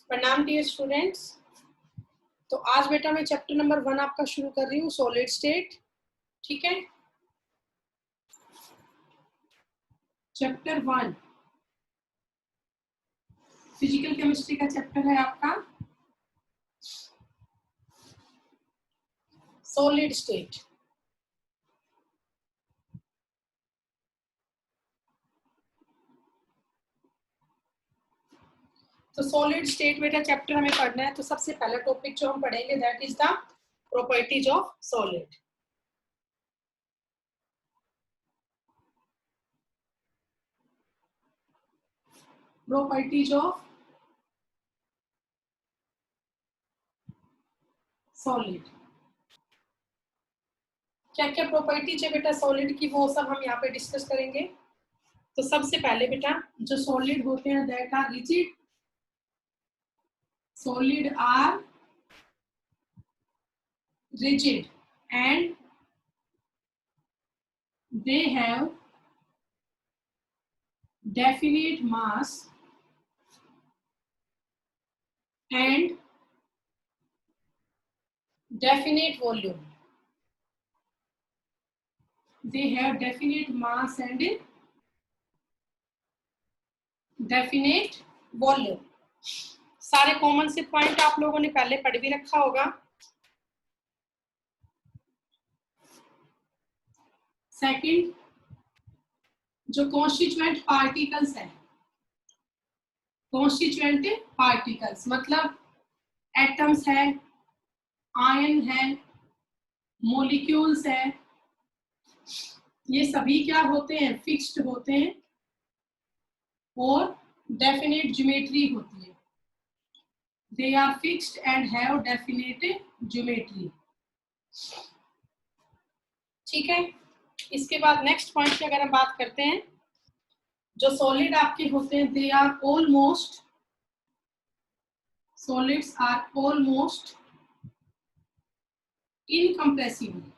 प्रणाम dear students. तो आज बेटा मैं चैप्टर नंबर 1 आपका शुरू कर रही हूँ, सॉलिड स्टेट। ठीक है, चैप्टर 1 फिजिकल केमिस्ट्री का चैप्टर है आपका सॉलिड स्टेट। तो सॉलिड स्टेट बेटा चैप्टर हमें पढ़ना है। तो सबसे पहला टॉपिक जो हम पढ़ेंगे that is the properties of solid. Properties of solid, क्या क्या प्रॉपर्टीज है बेटा सॉलिड की, वो सब हम यहाँ पे डिस्कस करेंगे। तो सबसे पहले बेटा जो सॉलिड होते हैं that are rigid, solid are rigid and they have definite mass and definite volume. They have definite mass and definite volume. सारे कॉमन से पॉइंट आप लोगों ने पहले पढ़ भी रखा होगा। सेकंड, जो कॉन्स्टिट्यूएंट पार्टिकल्स है, कॉन्स्टिट्यूएंट पार्टिकल्स मतलब एटम्स है, आयन है, मॉलिक्यूल्स है, ये सभी क्या होते हैं, फिक्स्ड होते हैं और डेफिनेट ज्योमेट्री होती है। They are fixed and have definite geometry. ठीक है, इसके बाद नेक्स्ट पॉइंट की अगर हम बात करते हैं, जो सॉलिड आपके होते हैं they are almost, solids are almost incompressible.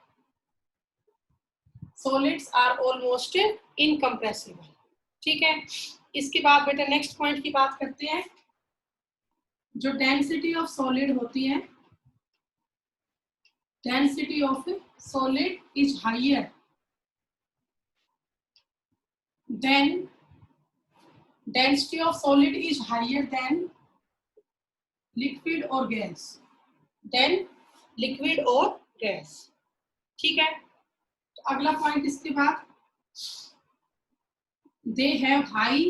Solids are almost incompressible. ठीक है, इसके बाद बेटा नेक्स्ट पॉइंट की बात करते हैं, जो डेंसिटी ऑफ सॉलिड होती है, density of solid is higher than, density of solid is higher than liquid or gas, then liquid or gas। ठीक है, तो अगला पॉइंट इसके बाद, they have high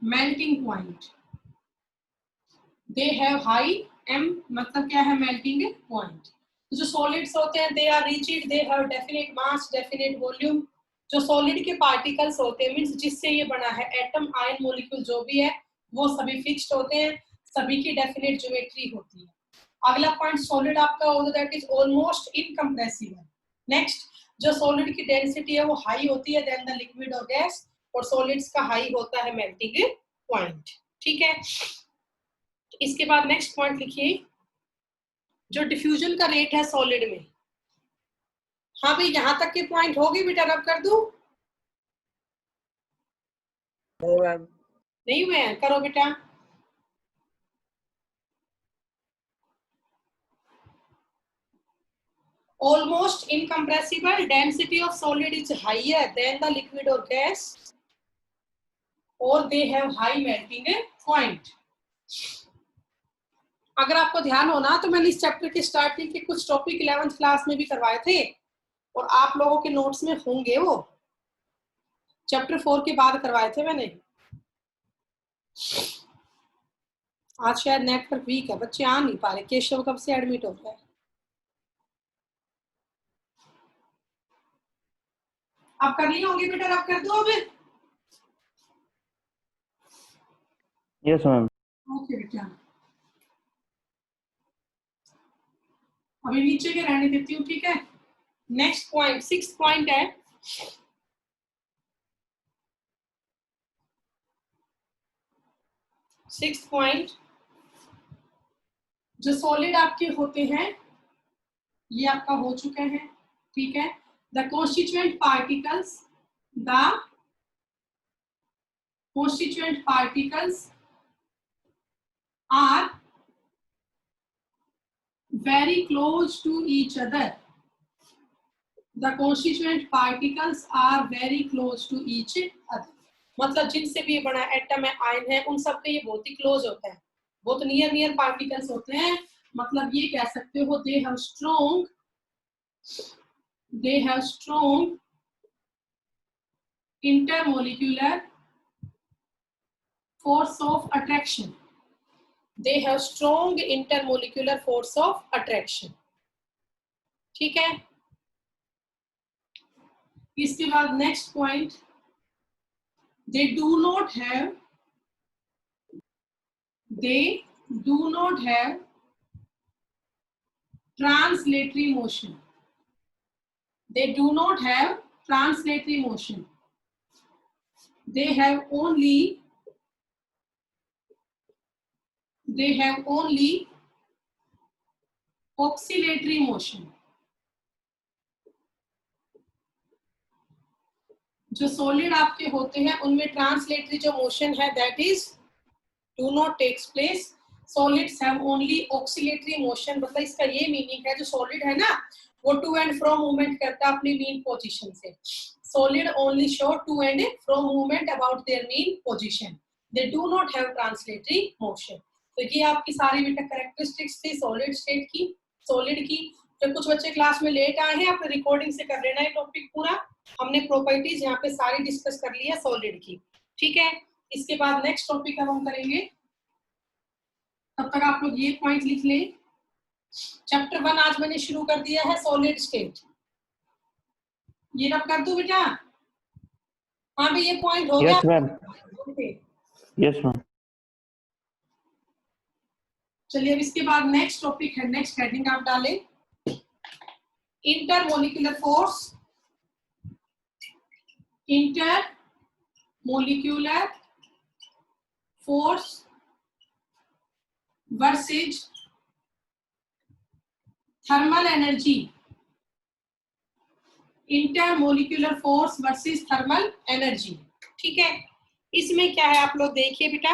melting point। they have high m मतलब क्या है, melting point। तो जो solids होते हैं they are rigid, they have definite mass, definite volume। जो सॉलिड के पार्टिकल्स होते हैं मीन्स जिससे ये बना है, एटम, आयन, मॉलिक्यूल जो भी है वो सभी फिक्स्ड होते हैं, सभी की डेफिनेट ज्योमेट्री होती है। अगला पॉइंट सॉलिड आपका होता है that is almost incompressible. Next, जो सॉलिड की डेंसिटी है वो हाई होती है देन द लिक्विड और गैस, और सॉलिड्स का हाई होता है मेल्टिंग पॉइंट। ठीक है, तो इसके बाद नेक्स्ट पॉइंट लिखिए, जो डिफ्यूजन का रेट है सॉलिड में। हाँ भाई, यहाँ तक के पॉइंट हो गए बेटा, रब कर दूं? नहीं हुए हैं, करो बेटा। Almost incompressible, density of solid is higher than the liquid or gas, or they have high melting point। अगर आपको ध्यान हो ना तो मैंने इस चैप्टर के स्टार्टिंग के कुछ टॉपिक 11th क्लास में भी करवाए थे और आप लोगों के नोट्स में होंगे, वो चैप्टर 4 के बाद करवाए थे मैंने। आज शायद नेटवर्क वीक है, बच्चे आ नहीं पा रहे। केशव कब से एडमिट हो गया है? आप कर लिए होंगे बेटा, आप कर दो अब। Yes ma'am. ओके बेटा, अभी नीचे के रहने देती हूँ। ठीक है, नेक्स्ट पॉइंट 6th पॉइंट है, सिक्स्थ पॉइंट, जो सॉलिड आपके होते हैं ये आपका हो चुका है। ठीक है, the constituent particles, the constituent particles are very close to each other. The constituent particles are very close to each other. मतलब जिनसे भी ये बना एटम है, आयन है, उन सब के ये बहुत ही क्लोज होता है, बहुत नियर पार्टिकल्स होते हैं. मतलब ये कह सकते हो they have strong intermolecular force of attraction. They have strong intermolecular force of attraction. ठीक है. इसके बाद next point, they do not have translatory motion. They do not have translatory motion. They have only oscillatory motion. जो solid आपके होते हैं उनमें translatory जो मोशन है that is do not takes place. Solids have only oscillatory motion. मतलब इसका ये मीनिंग है, जो सॉलिड है ना वो टू एंड फ्रो मूवमेंट करता है अपनी मीन पोजीशन से. Solid only show to and fro movement about their mean position. They do not have translatory motion. तो ये आपकी सारी बेटा कैरेक्टरिस्टिक्स थी सॉलिड स्टेट की, सॉलिड की. तो कुछ बच्चे क्लास में लेट आए हैं, अपने रिकॉर्डिंग से कर लेना है टॉपिक पूरा. हमने प्रॉपर्टीज यहाँ पे सारी डिस्कस कर ली है सॉलिड की. ठीक है. इसके बाद नेक्स्ट टॉपिक अब हम करेंगे, तब तक आप लोग ये पॉइंट लिख लें. चैप्टर 1 आज मैंने शुरू कर दिया है सॉलिड स्टेट. ये रब कर दूं बेटा? हाँ भाई, ये पॉइंट हो गया. Yes ma'am. Yes ma'am. चलिए अब इसके बाद नेक्स्ट टॉपिक है, नेक्स्ट हेडिंग आप डालें intermolecular force. Intermolecular force versus thermal energy. Intermolecular force versus thermal energy. ठीक है. इसमें क्या है आप लोग देखिए बेटा.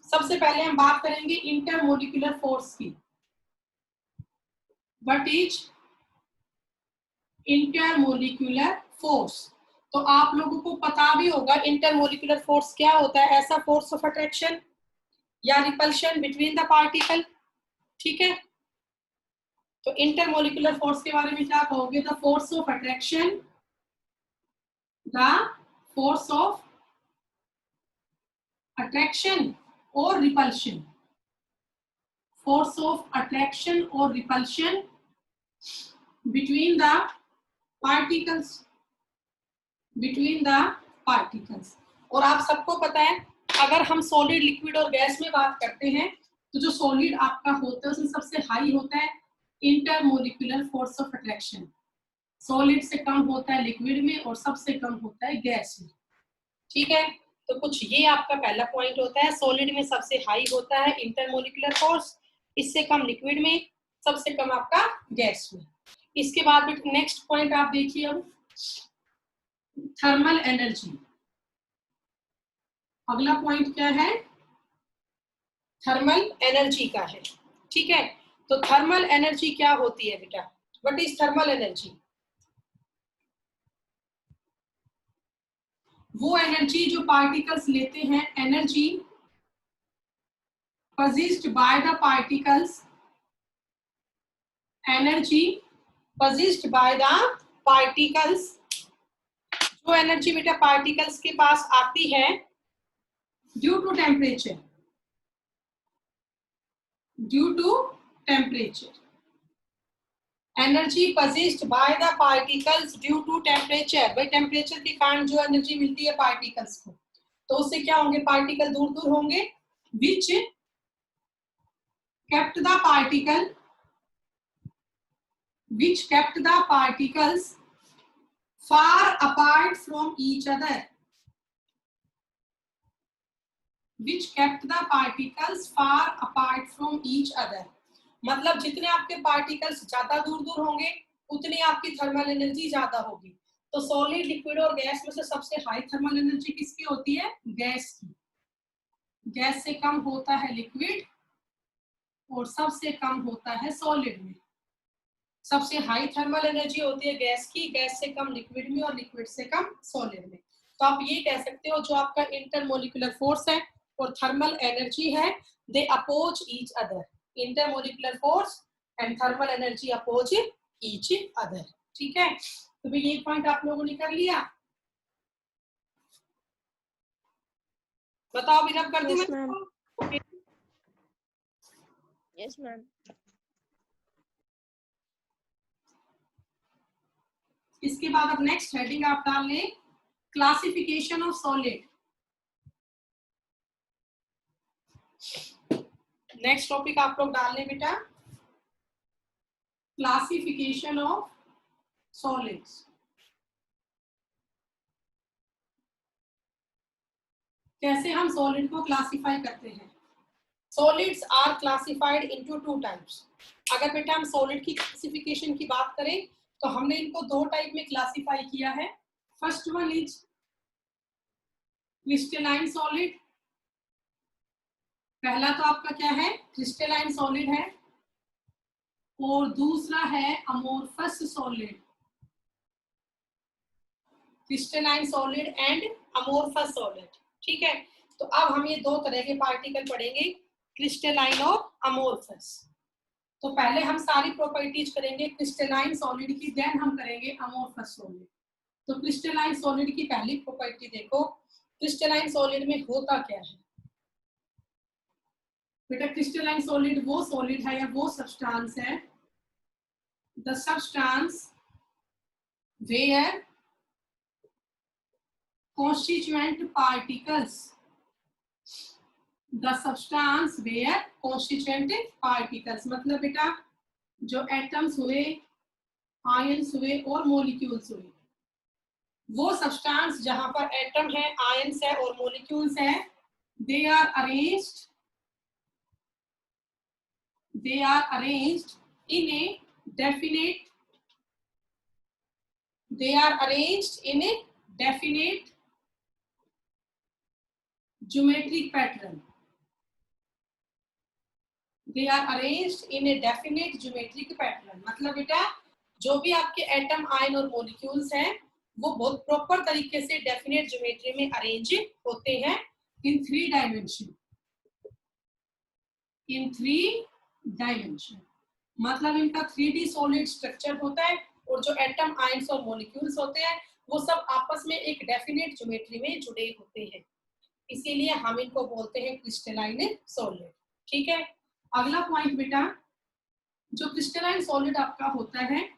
सबसे पहले हम बात करेंगे इंटरमोलिकुलर फोर्स की. What is intermolecular force? तो आप लोगों को पता भी होगा इंटरमोलिकुलर फोर्स क्या होता है. ऐसा फोर्स ऑफ अट्रैक्शन या रिपल्शन बिटवीन द पार्टिकल. ठीक है. तो इंटरमोलिकुलर फोर्स के बारे में क्या कहोगे? The force of attraction, the force of attraction और रिपल्शन. फोर्स ऑफ अट्रैक्शन और रिपल्शन बिटवीन द पार्टिकल्स. और आप सबको पता है अगर हम सॉलिड, लिक्विड और गैस में बात करते हैं तो जो सॉलिड आपका होता है उसमें सबसे हाई होता है intermolecular force of attraction. Solid से कम होता है लिक्विड में और सबसे कम होता है गैस में. ठीक है. तो कुछ ये आपका पहला पॉइंट होता है. सॉलिड में सबसे हाई होता है इंटरमोलिकुलर फोर्स, इससे कम लिक्विड में, सबसे कम आपका गैस में. इसके बाद नेक्स्ट पॉइंट आप देखिए अब थर्मल एनर्जी. अगला पॉइंट क्या है? थर्मल एनर्जी का है. ठीक है. तो थर्मल एनर्जी क्या होती है बेटा? What is thermal energy? वो एनर्जी जो पार्टिकल्स लेते हैं, energy possessed by the particles, energy possessed by the particles. जो एनर्जी बेटा पार्टिकल्स के पास आती है due to temperature. Energy possessed by the particles due to temperature. भाई टेम्परेचर के कारण जो एनर्जी मिलती है पार्टिकल्स को, तो उससे क्या होंगे? पार्टिकल दूर दूर होंगे. विच kept the particles far apart from each other. मतलब जितने आपके पार्टिकल्स ज्यादा दूर दूर होंगे उतनी आपकी थर्मल एनर्जी ज्यादा होगी. तो सॉलिड, लिक्विड और गैस में से सबसे हाई थर्मल एनर्जी किसकी होती है? गैस की. गैस से कम होता है लिक्विड और सबसे कम होता है सॉलिड में। सबसे हाई थर्मल एनर्जी होती है गैस की, गैस से कम लिक्विड में और लिक्विड से कम सॉलिड में। तो आप ये कह सकते हो जो आपका इंटरमोलिकुलर फोर्स है और थर्मल एनर्जी है, they oppose each other. Intermolecular force and thermal energy oppose each other. ठीक है, तो भाई ये पॉइंट आप लोगों ने कर लिया। बताओ अभी रब कर दूं Yes, ma'am. मैं? Yes, ma'am. इसके बाद अब नेक्स्ट हेडिंग आप डाल लें, classification of solid. Next topic आप लोग डाल लें बेटा, क्लासिफिकेशन ऑफ सॉलिड्स। कैसे हम सॉलिड को क्लासिफाई करते हैं। Solids are classified into two types. अगर बेटा हम सॉलिड की क्लासिफिकेशन की बात करें तो हमने इनको दो टाइप में क्लासिफाई किया है। First one is crystalline solid. पहला तो आपका क्या है, क्रिस्टलाइन सॉलिड है, और दूसरा है amorphous solid. Crystalline solid and amorphous solid. ठीक है, तो अब हम ये दो तरह के पार्टिकल पढ़ेंगे, क्रिस्टलाइन और अमोर्फस। तो पहले हम सारी प्रॉपर्टीज करेंगे क्रिस्टलाइन सॉलिड की, देन हम करेंगे अमोर्फस सॉलिड। तो क्रिस्टलाइन सॉलिड की पहली प्रॉपर्टी देखो, क्रिस्टलाइन सॉलिड में होता क्या है बेटा। क्रिस्टलाइन सॉलिड वो सॉलिड है या वो सब्सटेंस है, the substance where constituent particles, the substance where constituent particles मतलब बेटा जो एटम्स हुए, आयंस हुए और मॉलिक्यूल्स हुए, वो सब्सटेंस जहां पर एटम है, आयंस है और मॉलिक्यूल्स है, they are arranged in a definite geometric pattern. They are arranged in a definite geometric pattern. मतलब बेटा जो भी आपके एटम, आयन और मॉलिक्यूल्स हैं वो बहुत प्रॉपर तरीके से डेफिनेट ज्योमेट्री में अरेंज होते हैं इन 3 डायमेंशन। इन 3 डायमेंशन मतलब इनका 3D सॉलिड स्ट्रक्चर होता है, और जो एटम, आयंस और मॉलिक्यूल्स होते हैं वो सब आपस में एक डेफिनेट ज्योमेट्री में जुड़े होते हैं, इसीलिए हम इनको बोलते हैं क्रिस्टलाइन सॉलिड। ठीक है, अगला पॉइंट बेटा, जो क्रिस्टलाइन सॉलिड आपका होता है,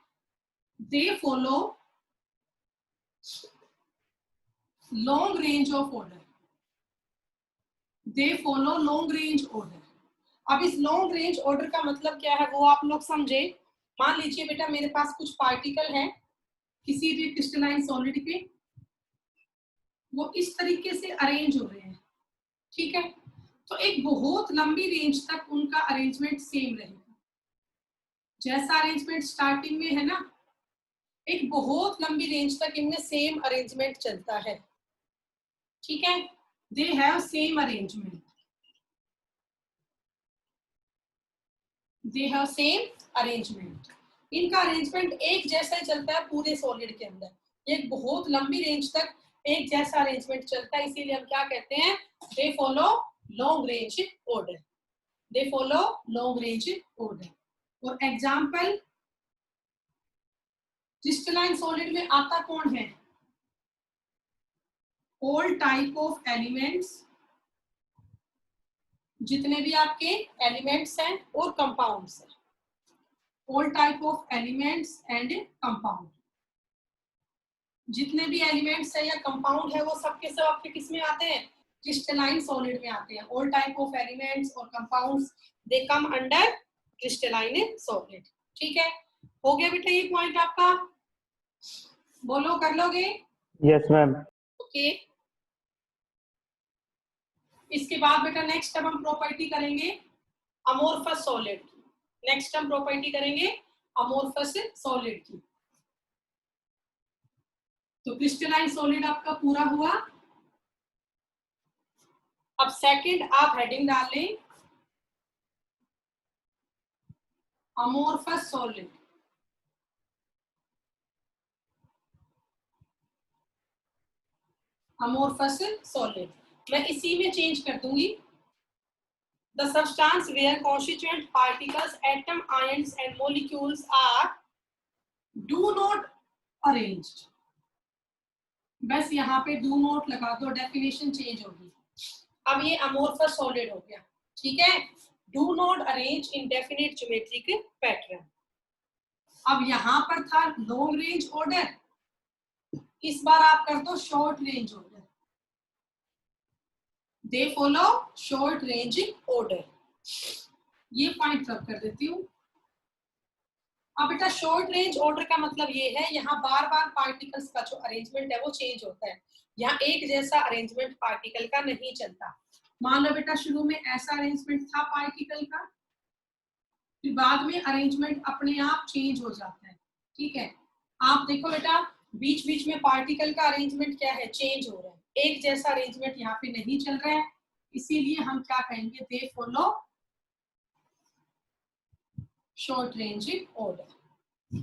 they follow long range of order. They follow long range order. अब इस लॉन्ग रेंज ऑर्डर का मतलब क्या है वो आप लोग समझे। मान लीजिए बेटा मेरे पास कुछ पार्टिकल है किसी भी क्रिस्टलाइन सॉलिड के, वो इस तरीके से अरेंज हो रहे हैं। ठीक है, तो एक बहुत लंबी रेंज तक उनका अरेंजमेंट सेम रहेगा। जैसा अरेंजमेंट स्टार्टिंग में है ना, एक बहुत लंबी रेंज तक इनमें सेम अरेंजमेंट चलता है। ठीक है, they have same arrangement, they have same arrangement. इनका अरेंजमेंट एक जैसा ही चलता है पूरे सॉलिड के अंदर। एक बहुत लंबी रेंज तक एक जैसा अरेंजमेंट चलता है, इसीलिए हम क्या कहते हैं, they follow long range order. They follow long range order. और एग्जाम्पल क्रिस्टलाइन सॉलिड में आता कौन है, ऑल टाइप ऑफ एलिमेंट्स, जितने भी आपके एलिमेंट्स हैं और कंपाउंड्स हैं, all type of elements and compound. जितने भी एलिमेंट्स है या कंपाउंड है वो सब के सब आपके किस में आते हैं, क्रिस्टलाइन सॉलिड में आते हैं। ऑल टाइप ऑफ एलिमेंट्स और कंपाउंड्स दे कम अंडर क्रिस्टलाइन सॉलिड। ठीक है, हो गया बेटा ये पॉइंट आपका, बोलो कर लोगे? Yes ma'am. ओके, इसके बाद बेटा नेक्स्ट अब हम प्रॉपर्टी करेंगे अमोर्फस सॉलिड की। नेक्स्ट हम प्रॉपर्टी करेंगे अमोर्फस सॉलिड की। तो क्रिस्टलाइन सॉलिड आपका पूरा हुआ। अब सेकंड आप हेडिंग डाल लें अमोर्फस सॉलिड। अमोर्फस सॉलिड मैं इसी में चेंज कर दूंगी। The substance where constituent particles atom ions and molecules are do not arranged. बस यहाँ पे डू नॉट लगा दो, डेफिनेशन चेंज होगी। अब ये अमोर्फस सॉलिड हो गया, ठीक है। Do not arrange in definite geometric pattern. अब यहाँ पर था लॉन्ग रेंज ऑर्डर, इस बार आप कर दो short range order. They follow short range order. ये पॉइंट रब कर देती हूँ। अब बेटा शॉर्ट रेंज ऑर्डर का मतलब ये है यहाँ बार बार पार्टिकल्स का जो अरेंजमेंट है वो चेंज होता है। यहाँ एक जैसा अरेंजमेंट पार्टिकल का नहीं चलता। मान लो बेटा शुरू में ऐसा अरेंजमेंट था पार्टिकल का, फिर बाद में अरेंजमेंट अपने आप चेंज हो जाता है, ठीक है। आप देखो बेटा बीच बीच में पार्टिकल का अरेंजमेंट क्या है, चेंज हो रहा है। एक जैसा अरेंजमेंट यहाँ पे नहीं चल रहा है, इसीलिए हम क्या कहेंगे, they follow short range order,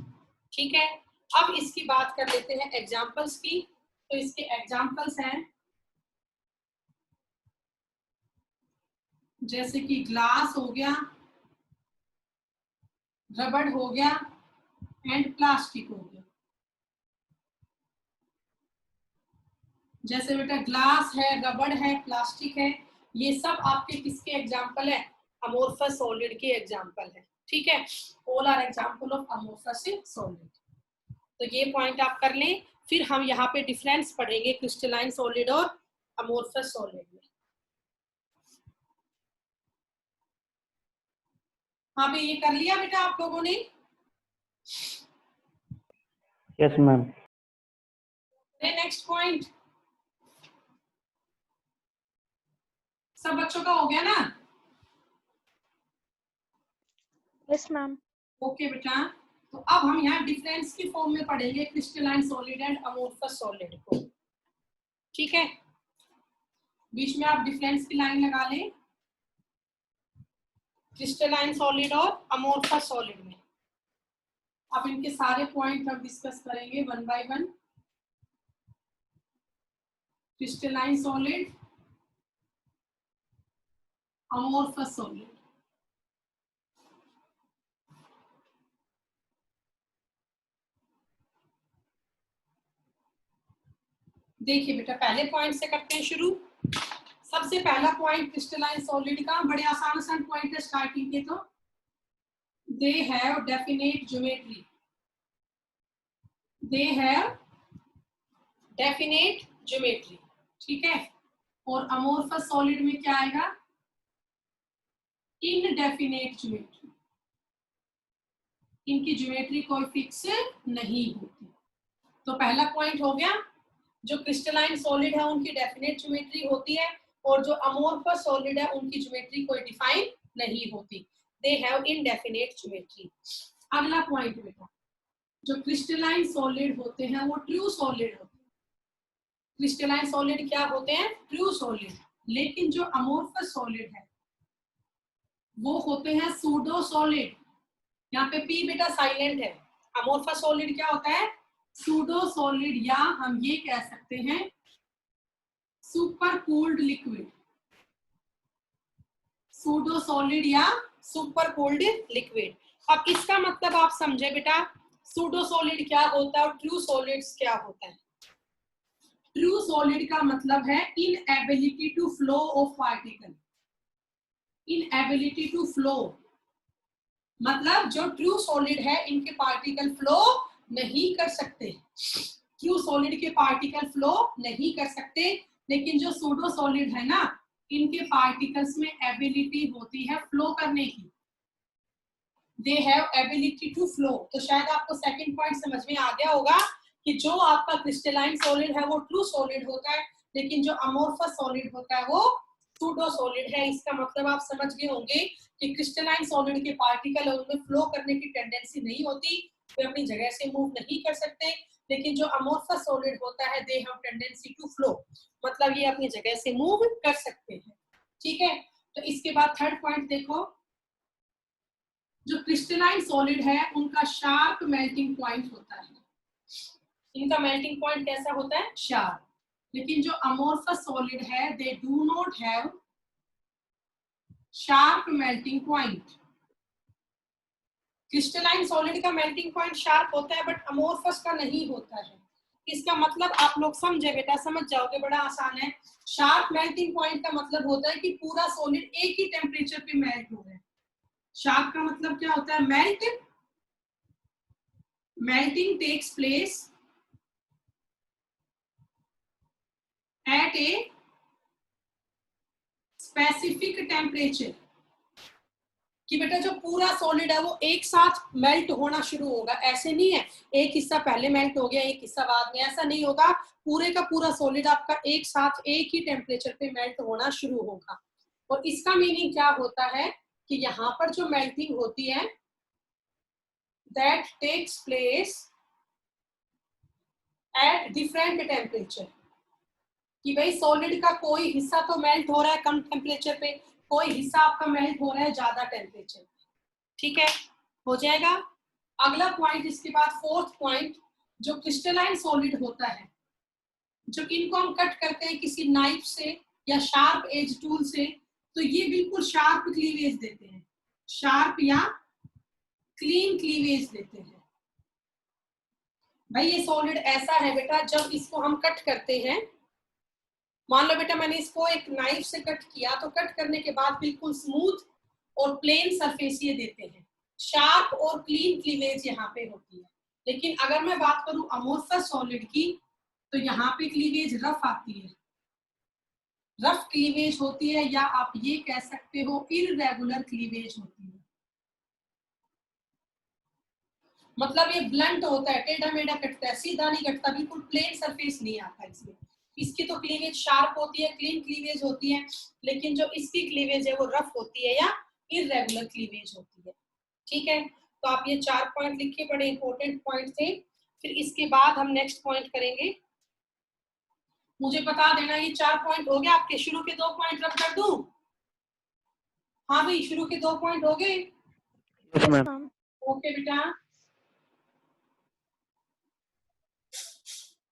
ठीक है। अब इसकी बात कर लेते हैं एग्जांपल्स की। तो इसके एग्जांपल्स हैं जैसे कि ग्लास हो गया, रबड़ हो गया एंड प्लास्टिक हो गया। जैसे बेटा ग्लास है, रबड़ है, प्लास्टिक है, ये सब आपके किसके एग्जांपल है, अमोर्फस सॉलिड के एग्जांपल है, ठीक है। All are example of amorphous solid. तो ये पॉइंट आप कर लें। फिर हम यहाँ पे डिफरेंस पढ़ेंगे क्रिस्टलाइन सॉलिड और अमोर्फस सॉलिड में। हाँ भी ये कर लिया बेटा आप लोगों ने? Yes ma'am. नेक्स्ट पॉइंट सब बच्चों का हो गया ना? Yes ma'am. ओके बेटा, तो अब हम यहाँ डिफरेंस की फॉर्म में पढ़ेंगे crystalline solid and amorphous solid को, ठीक है। बीच में आप डिफरेंस की लाइन लगा लें क्रिस्टलाइन सॉलिड और अमोर्फस सॉलिड में। अब इनके सारे पॉइंट हम डिस्कस करेंगे one by one. Crystalline solid, amorphous solid. देखिए बेटा पहले पॉइंट से करते हैं शुरू। सबसे पहला पॉइंट क्रिस्टलाइन सॉलिड का, बड़े आसान आसान पॉइंट है स्टार्टिंग के। तो they have definite geometry, they have definite geometry, ठीक है। और अमोर्फस सॉलिड में क्या आएगा, इनडेफिनेट ज्योमेट्री। इनकी ज्योमेट्री कोई फिक्स नहीं होती। तो पहला पॉइंट हो गया, जो क्रिस्टलाइन सॉलिड है उनकी डेफिनेट ज्योमेट्री होती है, और जो अमोर्फस सॉलिड है उनकी ज्योमेट्री कोई डिफाइन नहीं होती। They have indefinite geometry. अगला पॉइंट बेटा, जो क्रिस्टलाइन सॉलिड होते हैं वो ट्रू सॉलिड होते हैं। क्रिस्टलाइन सॉलिड क्या होते हैं, ट्रू सॉलिड। लेकिन जो अमोर्फस सॉलिड है वो होते हैं सूडो सॉलिड। यहाँ पे पी बेटा साइलेंट है। अमोर्फस सॉलिड क्या होता है, सूडो सॉलिड, या हम ये कह सकते हैं super cooled liquid. Pseudo solid या सुपर कूल्ड लिक्विड। अब इसका मतलब आप समझे बेटा, सूडो सॉलिड क्या होता है और ट्रू सॉलिड्स क्या होता है। ट्रू सॉलिड का मतलब है inability to flow of particle. Inability to flow मतलब जो ट्रू सॉलिड है इनके पार्टिकल फ्लो नहीं कर सकते। ट्रू सॉलिड के पार्टिकल फ्लो नहीं कर सकते, लेकिन जो सूडो सॉलिड है ना, इनके पार्टिकल्स में एबिलिटी होती है फ्लो करने की। They have ability to flow. तो शायद आपको सेकंड पॉइंट समझ में आ गया होगा कि जो आपका क्रिस्टलाइन सॉलिड है वो ट्रू सॉलिड होता है, लेकिन जो अमोर्फस सॉलिड होता है वो सूडो सॉलिड है। इसका मतलब आप समझ गए होंगे कि क्रिस्टलाइन सॉलिड के पार्टिकल उनमें फ्लो करने की टेंडेंसी नहीं होती, वे अपनी जगह से मूव नहीं कर सकते। लेकिन जो अमोर्फस सॉलिड होता है they have tendency to flow, मतलब ये अपनी जगह से मूव कर सकते हैं। ठीक है, तो इसके बाद थर्ड पॉइंट देखो, जो क्रिस्टलाइन सॉलिड है उनका शार्प मेल्टिंग पॉइंट होता है। इनका मेल्टिंग पॉइंट कैसा होता है? शार्प। लेकिन जो अमोर्फस सॉलिड है दे do not have sharp melting point. Crystalline solid का मेल्टिंग पॉइंट शार्प होता है बट अमोर्फस का नहीं होता है। इसका मतलब आप लोग समझे बेटा, समझ जाओगे, बड़ा आसान है। शार्प मेल्टिंग पॉइंट का मतलब होता है कि पूरा सॉलिड एक ही टेम्परेचर पे मेल्ट हो रहा है। शार्प का मतलब क्या होता है? Melting takes place at a specific temperature. कि बेटा जो पूरा सॉलिड है वो एक साथ मेल्ट होना शुरू होगा, ऐसे नहीं है एक हिस्सा पहले मेल्ट हो गया एक हिस्सा बाद में, ऐसा नहीं होगा। पूरे का पूरा सॉलिड आपका एक साथ एक ही टेम्परेचर पे मेल्ट होना शुरू होगा। और इसका मीनिंग क्या होता है कि यहाँ पर जो मेल्टिंग होती है that takes place at different temperature. कि भाई सॉलिड का कोई हिस्सा तो मेल्ट हो रहा है कम टेम्परेचर पे, कोई हिस्सा आपका मेल्ट हो रहा है ज्यादा टेम्परेचर पे। ठीक है, हो जाएगा। अगला पॉइंट इसके बाद फोर्थ पॉइंट, जो क्रिस्टलाइन सॉलिड होता है, जो इनको हम कट करते हैं किसी नाइफ से या शार्प एज टूल से, तो ये बिल्कुल शार्प क्लीवेज देते हैं, शार्प या क्लीन क्लीवेज देते हैं। भाई ये सॉलिड ऐसा है बेटा, जब इसको हम कट करते हैं, मान लो बेटा मैंने इसको एक नाइफ से कट किया, तो कट करने के बाद बिल्कुल स्मूथ और प्लेन सरफेस ये देते हैं, शार्प और क्लीन क्लीवेज यहाँ पे होती है। लेकिन अगर मैं बात करूं अमोर्फस सॉलिड की, तो यहाँ पे क्लीवेज रफ आती है, रफ क्लीवेज होती है, या आप ये कह सकते हो इररेगुलर क्लीवेज होती है। मतलब ये ब्लंट होता है, टेढ़ा मेढ़ा कटता है, सीधा नहीं कटता, बिल्कुल प्लेन सरफेस नहीं आता इसमें। इसकी तो क्लीवेज शार्प होती है, क्लीन क्लीवेज होती है, लेकिन जो इसकी क्लीवेज है वो रफ होती है या इररेगुलर क्लीवेज होती है। ठीक है, तो आप ये 4 पॉइंट लिखिए, बड़े इंपॉर्टेंट पॉइंट थे। फिर इसके बाद हम नेक्स्ट पॉइंट करेंगे। मुझे बता देना ये 4 पॉइंट हो गए आपके, शुरू के 2 पॉइंट रब कर दूं? हाँ भाई, शुरू के 2 पॉइंट हो गए? Yes, ma'am. ओके बेटा,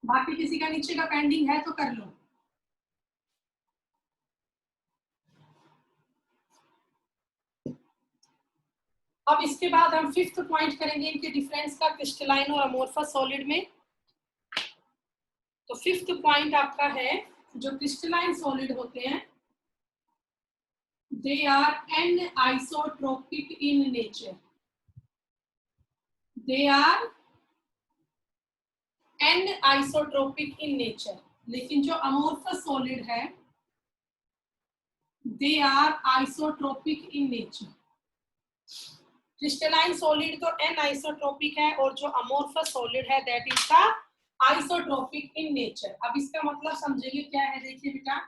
बाकी किसी का नीचे का पेंडिंग है तो कर लो। अब इसके बाद हम 5th पॉइंट करेंगे इनके डिफरेंस का क्रिस्टलाइन और अमोर्फस सॉलिड में। तो 5th पॉइंट आपका है, जो क्रिस्टलाइन सॉलिड होते हैं they are anisotropic in nature. They are anisotropic in nature. लेकिन जो अमोर्फस सॉलिड है they are isotropic in nature. Crystalline solid तो एनआइसोट्रोपिक है, और जो अमोर्फस सॉलिड है that is the isotropic in nature. अब इसका मतलब समझेंगे क्या है, देखिए बेटा,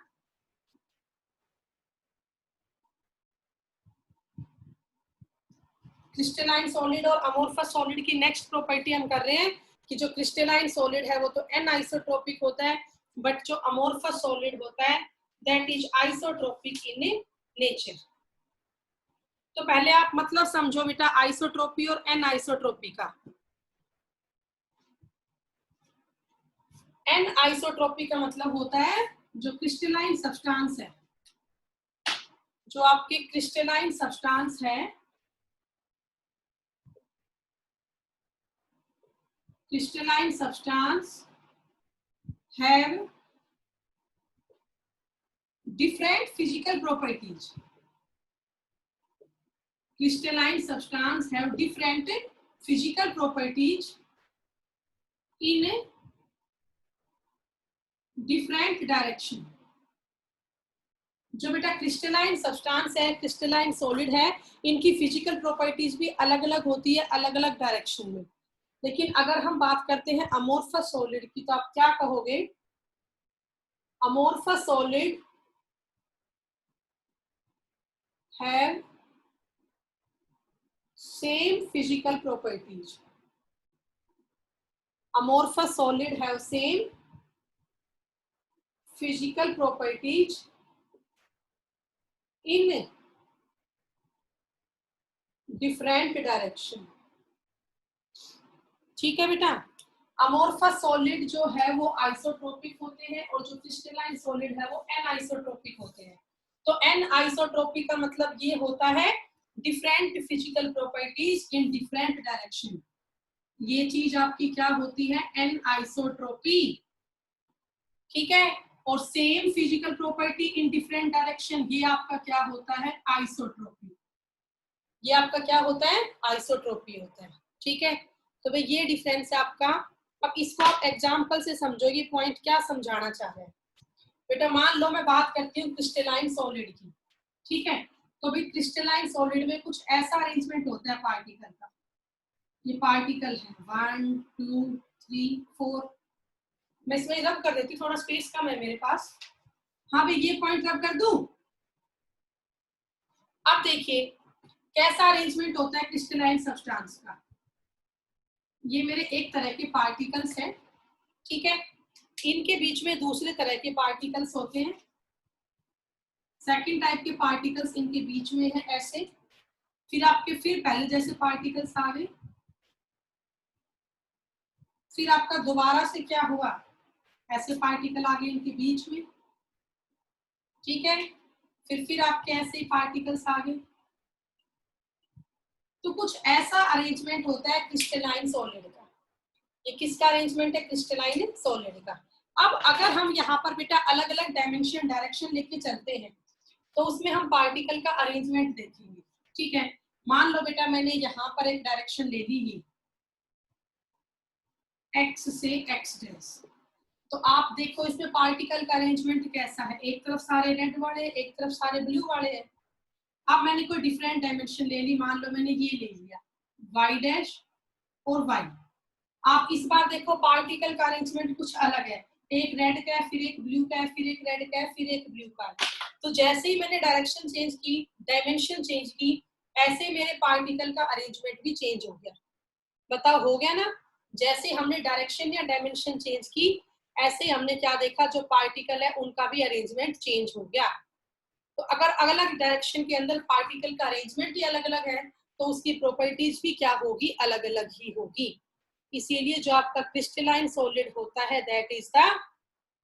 क्रिस्टलाइन सॉलिड और अमोर्फस सॉलिड की नेक्स्ट प्रॉपर्टी हम कर रहे हैं कि जो क्रिस्टलाइन सॉलिड है वो तो एनआइसोट्रोपिक होता है, बट जो अमोर्फस सॉलिड होता है that is isotropic in nature. तो पहले आप मतलब समझो बेटा आइसोट्रोपी और एनआइसोट्रोपी का। एनआइसोट्रोपी का मतलब होता है जो क्रिस्टलाइन सब्सटेंस है, जो आपके क्रिस्टलाइन सब्सटेंस है, crystalline substance have different physical properties. Crystalline substance have different physical properties in different direction. जो बेटा क्रिस्टलाइन सब्सटेंस है, क्रिस्टलाइन सॉलिड है, इनकी फिजिकल प्रॉपर्टीज भी अलग अलग होती है, अलग अलग डायरेक्शन में। लेकिन अगर हम बात करते हैं अमोर्फस सॉलिड की, तो आप क्या कहोगे? Amorphous solid have same physical properties. Amorphous solid have same physical properties in different direction। ठीक है बेटा, अमोर्फस सॉलिड जो है वो आइसोट्रोपिक होते हैं और जो क्रिस्टलाइन सॉलिड है वो एनआइसोट्रोपिक होते हैं। तो एनआइसोट्रोपिक का मतलब ये होता है different physical properties in different direction. ये चीज आपकी क्या होती है, एनआइसोट्रोपी। ठीक है, और same physical property in different direction, ये आपका क्या होता है, आइसोट्रोपी। ये आपका क्या होता है, आइसोट्रोपी होता है। ठीक है, तो भाई ये डिफरेंस है आपका। अब इसको आप एग्जांपल से समझो, ये पॉइंट क्या समझाना चाह रहे हैं। बेटा मान लो मैं बात करती हूँ क्रिस्टलाइन सॉलिड की। ठीक है, तो भाई क्रिस्टलाइन सॉलिड में कुछ ऐसा अरेंजमेंट होता है पार्टिकल का। ये पार्टिकल है 1 2 3 4। मैं इसमें रब कर देती हूँ, थोड़ा स्पेस कम है मेरे पास। हाँ भाई ये पॉइंट रब कर दूं। अब देखिए कैसा अरेंजमेंट होता है क्रिस्टलाइन सब्सटेंस का। ये मेरे एक तरह के पार्टिकल्स हैं। ठीक है, इनके बीच में दूसरे तरह के पार्टिकल्स होते हैं। सेकंड टाइप के पार्टिकल्स इनके बीच में है ऐसे। फिर आपके फिर पहले जैसे पार्टिकल्स आ गए। फिर आपका दोबारा से क्या हुआ, ऐसे पार्टिकल आ गए इनके बीच में। ठीक है, फिर आपके ऐसे पार्टिकल्स आ गए। तो कुछ ऐसा अरेंजमेंट होता है क्रिस्टलाइन सॉलिड का। ये किसका अरेंजमेंट है, क्रिस्टलाइन सॉलिड का। अब अगर हम यहाँ पर बेटा अलग अलग डायमेंशन डायरेक्शन लेके चलते हैं तो उसमें हम पार्टिकल का अरेंजमेंट देखेंगे। ठीक है, मान लो बेटा मैंने यहाँ पर एक डायरेक्शन ले ली है x से x डैश। तो आप देखो इसमें पार्टिकल का अरेंजमेंट कैसा है, एक तरफ सारे रेड वाले, एक तरफ सारे ब्लू वाले हैं। अब मैंने कोई डिफरेंट डायमेंशन ले ली, मान लो मैंने ये ले लिया y डैश और y। आप इस बार देखो पार्टिकल का अरेंजमेंट कुछ अलग है, एक रेड का है, फिर एक ब्लू का है, फिर एक रेड का है, फिर एक ब्लू का है। तो जैसे ही मैंने डायरेक्शन चेंज की, डायमेंशन चेंज की, ऐसे मेरे पार्टिकल का अरेंजमेंट भी चेंज हो गया। बताओ हो गया ना, जैसे हमने डायरेक्शन या डायमेंशन चेंज की ऐसे हमने क्या देखा, जो पार्टिकल है उनका भी अरेंजमेंट चेंज हो गया। तो अगर अलग अलग डायरेक्शन के अंदर पार्टिकल का अरेंजमेंट ही अलग अलग है तो उसकी प्रॉपर्टीज भी क्या होगी, अलग अलग ही होगी। इसीलिए जो आपका क्रिस्टलाइन सॉलिड होता है that is the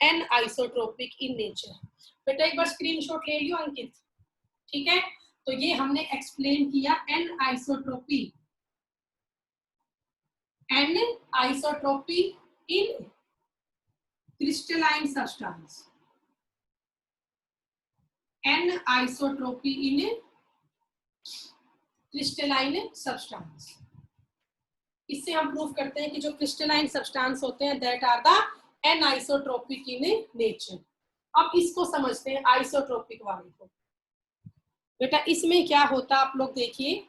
anisotropic in nature. बेटा एक बार स्क्रीनशॉट ले लियो अंकित। ठीक है, तो ये हमने एक्सप्लेन किया एनआइसोट्रोपी। एनआइसोट्रोपी इन crystalline substance, anisotropy in crystalline substance। इससे हम प्रूव करते हैं कि जो क्रिस्टलाइन सब्सटेंस होते हैं that are the anisotropic in nature. अब इसको समझते हैं आइसोट्रोपिक वाले को। बेटा इसमें क्या होता है आप लोग देखिए,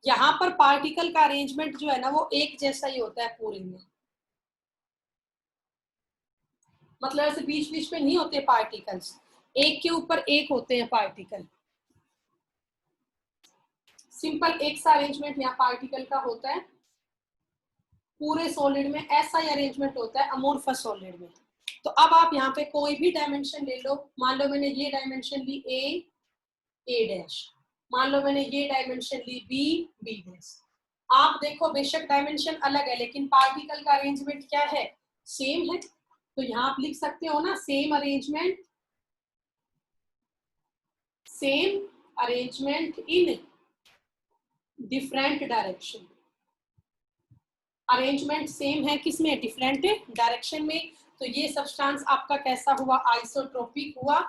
यहाँ पर पार्टिकल का अरेंजमेंट जो है ना वो एक जैसा ही होता है पूरे में। मतलब ऐसे बीच बीच में नहीं होते पार्टिकल्स, एक के ऊपर एक होते हैं पार्टिकल। सिंपल एक सा अरेंजमेंट यहाँ पार्टिकल का होता है। पूरे सॉलिड में ऐसा ही अरेंजमेंट होता है अमोर्फस सॉलिड में। तो अब आप यहाँ पे कोई भी डायमेंशन ले लो, मान लो मैंने ये डायमेंशन ली ए डैश, मान लो मैंने ये डायमेंशन ली बी डैश। आप देखो बेशक डायमेंशन अलग है लेकिन पार्टिकल का अरेंजमेंट क्या है, सेम है। तो यहाँ आप लिख सकते हो ना, same arrangement in different direction. Arrangement same है किसमें, डिफरेंट डायरेक्शन में। तो ये सब्सटेंस आपका कैसा हुआ, आइसोट्रोपिक हुआ।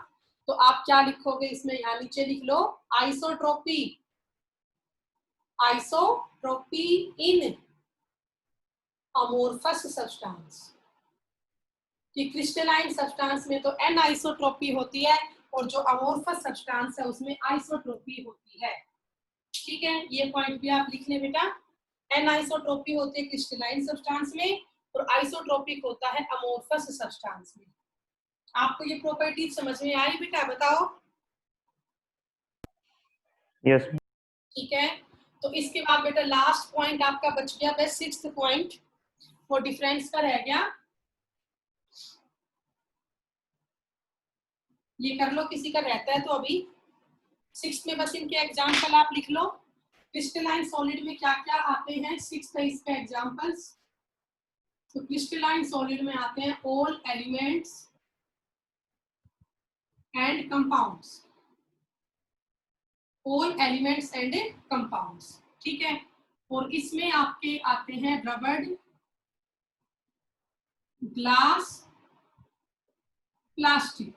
तो आप क्या लिखोगे इसमें, यहाँ नीचे लिख लो आइसोट्रोपी इन अमोर्फस सब्सटेंस। कि क्रिस्टलाइन सब्सटेंस में तो एनआइसोट्रोपी होती है और जो अमोर्फस सब्सटेंस है उसमें आइसोट्रोपी होती है। ठीक है, ये पॉइंट भी आप लिख ले बेटा। एनआइसोट्रोपी होती है क्रिस्टलाइन सब्सटेंस में और आइसोट्रोपिक होता है अमोर्फस सब्सटेंस में। आपको ये प्रॉपर्टीज समझ में आई बेटा, बताओ। यस। ठीक है, तो इसके बाद बेटा लास्ट पॉइंट आपका बच गया है, सिक्स्थ पॉइंट वो डिफरेंस का रह गया। ये कर लो, किसी का रहता है तो अभी 6 में बस इनके एग्जाम्पल आप लिख लो। क्रिस्टलाइन सॉलिड में क्या क्या आते हैं, 6 है इसके एग्जाम्पल्स। तो क्रिस्टलाइन सॉलिड में आते हैं all elements and compounds, all elements and compounds, ठीक है। और इसमें आपके आते हैं रबड़, ग्लास, प्लास्टिक।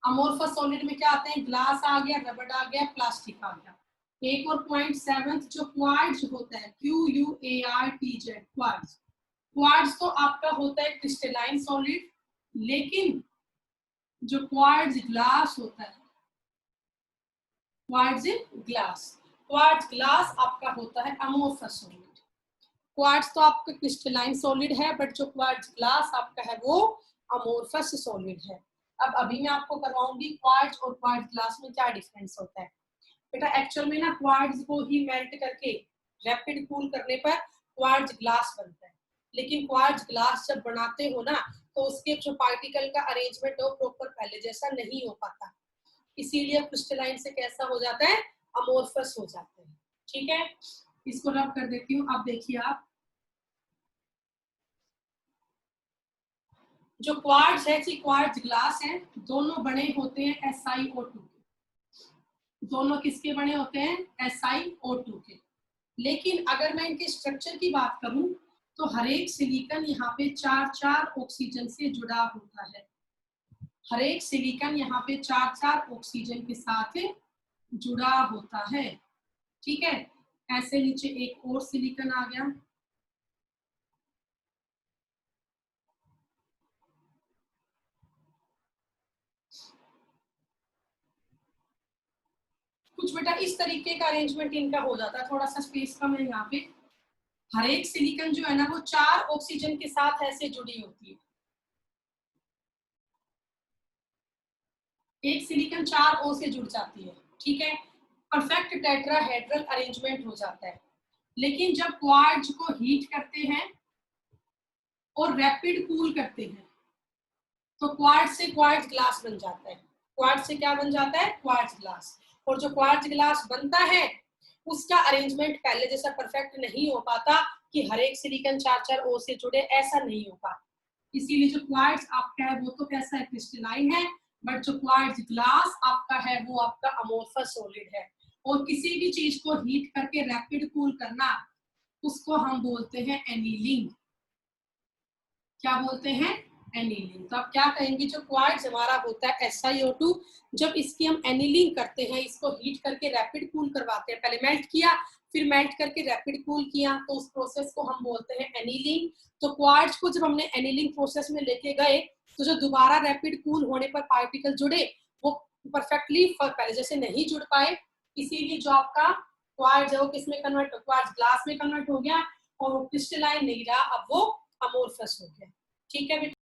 अमोर्फस सॉलिड में क्या आते हैं, ग्लास आ गया, रबड़ आ गया, प्लास्टिक आ गया। एक और पॉइंट 7 जो क्वार्ट्ज होता है, QUARTZ, क्वार्ट्ज। क्वार्ट्ज तो आपका होता है क्रिस्टलाइन सॉलिड, लेकिन जो क्वार्ट्ज ग्लास होता है, क्वार्ट्ज ग्लास आपका होता है अमोर्फस सॉलिड। क्वार्ट्ज तो आपका क्रिस्टलाइन सॉलिड है, बट जो क्वार्ट्ज ग्लास आपका है वो अमोर्फस सॉलिड है। अब अभी मैं आपको करवाऊंगी क्वार्ट्ज और क्वार्ट्ज ग्लास में क्या डिफरेंस होता है। बेटा एक्चुअल में ना क्वार्ट्ज को ही मेल्ट करके रैपिड कूल करने पर क्वार्ट्ज ग्लास बनता है, लेकिन क्वार्ट्ज ग्लास जब बनाते हो ना तो उसके जो पार्टिकल का अरेंजमेंट हो प्रॉपर पहले जैसा नहीं हो पाता, इसीलिए क्रिस्टलाइन से कैसा हो जाता है, अमोर्फस हो जाते हैं, ठीक है। इसको रब कर देती हूँ। अब देखिए आप, जो क्वार्ट्ज है, क्वार्ट्ज ग्लास है, दोनों बने होते हैं SiO2 के। दोनों किसके बने होते हैं, SiO2 के। लेकिन अगर मैं इनके स्ट्रक्चर की बात करूं तो हर एक सिलिकॉन यहाँ पे 4-4 ऑक्सीजन से जुड़ा होता है। हर एक सिलिकॉन यहाँ पे 4-4 ऑक्सीजन के साथ जुड़ा होता है, ठीक है। ऐसे नीचे एक और सिलिकॉन आ गया, कुछ बेटा इस तरीके का अरेंजमेंट इनका हो जाता है। थोड़ा सा स्पेस कम है यहाँ पे। हर एक सिलिकॉन जो है ना वो 4 ऑक्सीजन के साथ ऐसे जुड़ी होती है। एक सिलिकॉन 4 O से जुड़ जाती है, ठीक है। परफेक्ट टेट्राहेड्रल अरेंजमेंट हो जाता है। लेकिन जब क्वार्ट्ज को हीट करते हैं और रैपिड कूल करते हैं तो क्वार्ट्ज से क्वार्ट्ज ग्लास बन जाता है। क्वार्ट्ज से क्या बन जाता है, क्वार्ट्ज ग्लास। और जो क्वार्ट्ज ग्लास बनता है उसका अरेंजमेंट पहले जैसा परफेक्ट नहीं हो पाता कि हर एक सिलिकॉन 4-4 O से जुड़े, ऐसा नहीं हो पाता। इसीलिए जो क्वार्ट्ज आपका है वो तो कैसा है, क्रिस्टलाइन है, बट जो क्वार्ट्ज ग्लास आपका है वो आपका अमोर्फस सॉलिड है। और किसी भी चीज को हीट करके रैपिड कूल करना उसको हम बोलते हैं एनीलिंग। क्या बोलते हैं, एनीलिंग। तो आप क्या कहेंगे, जो क्वार्ट्ज हमारा होता है SiO2, जब इसकी हम एनीलिंग करते हैं, इसको हीट करके रैपिड कूल करवाते हैं, पहले मेल्ट किया फिर मेल्ट करके रैपिड कूल किया, तो उस प्रोसेस को हम बोलते हैं एनीलिंग। तो क्वार्ट्ज को जब हमने एनीलिंग प्रोसेस में लेके गए तो जो दोबारा रैपिड कूल होने पर पार्टिकल जुड़े वो परफेक्टली पहले जैसे नहीं जुड़ पाए, इसीलिए जो आपका क्वार्ट्ज है वो किसमें कन्वर्ट, क्वार्ट्ज ग्लास में कन्वर्ट हो गया और वो क्रिस्टलाइन नहीं रहा, अब वो अमोर्फस हो गया, ठीक है बेटा।